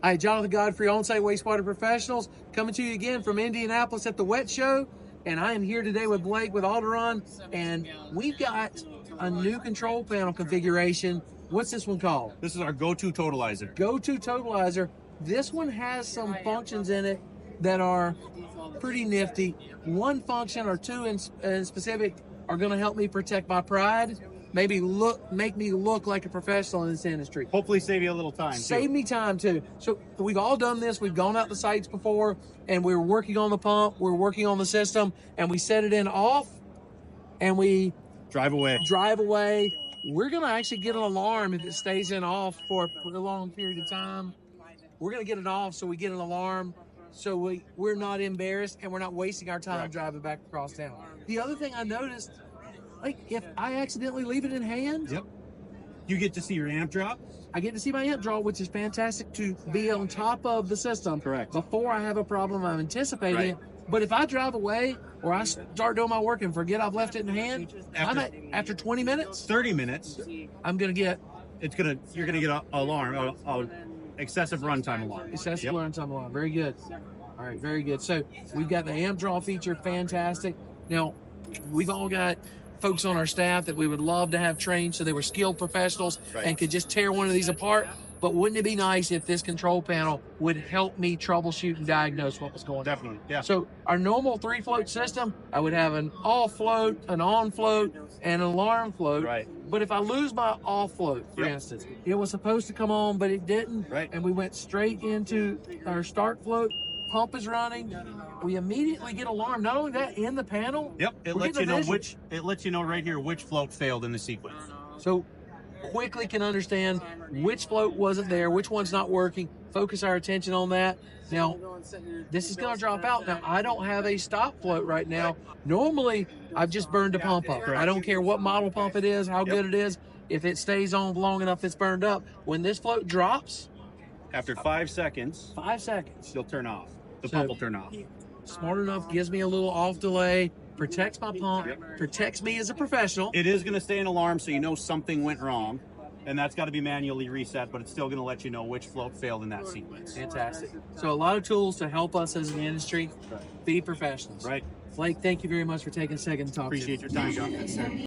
Hi, Jonathan Godfrey, On-Site Wastewater Professionals, coming to you again from Indianapolis at the Wet Show. And I am here today with Blake with Alderon, and we've got a new control panel configuration. What's this one called? This is our go-to totalizer. Go-to totalizer. This one has some functions in it that are pretty nifty. One function or two in specific are going to help me protect my pride. Make me look like a professional in this industry. Hopefully save you a little time. Save me time too. So we've all done this. We've gone out to sites before, and we were working on the pump, we're working on the system, and we set it in off, and we drive away. We're gonna actually get an alarm if it stays in off for a long period of time. We're gonna get it off so we get an alarm, so we're not embarrassed and we're not wasting our time driving back across town. The other thing I noticed, like if I accidentally leave it in hand, you get to see your amp drop. I get to see my amp draw, which is fantastic to be on top of the system. Correct. Before I have a problem I'm anticipating it. But if I drive away or I start doing my work and forget I've left it in hand, after 20 minutes, 30 minutes, I'm gonna get you're gonna get an alarm, excessive runtime alarm. Excessive runtime alarm. Very good. All right, very good. So we've got the amp draw feature, fantastic. Now we've all got folks on our staff that we would love to have trained so they were skilled professionals and could just tear one of these apart. But wouldn't it be nice if this control panel would help me troubleshoot and diagnose what was going on? Definitely, yeah. So our normal 3-float system, I would have an off float, an on float, and an alarm float. Right. But if I lose my off float, for instance, it was supposed to come on, but it didn't. Right. And we went straight into our start float. Pump is running. We immediately get alarm. Not only that, in the panel. Yep. It lets you know right here which float failed in the sequence. So quickly can understand which float wasn't there, which one's not working, focus our attention on that. Now, this is going to drop out. Now, I don't have a stop float right now. Normally, I've just burned a pump up. I don't care what model pump it is, how good it is. If it stays on long enough, it's burned up. When this float drops, after 5 seconds, it'll turn off. The pump will turn off. Smart enough, gives me a little off delay, protects my pump, protects me as a professional. It is going to stay an alarm so you know something went wrong, and that's got to be manually reset, but it's still going to let you know which float failed in that sequence. Fantastic. So a lot of tools to help us as an industry be professionals. Right. Blake, thank you very much for taking a second to talk to me. Appreciate your time, John. Yes, sir.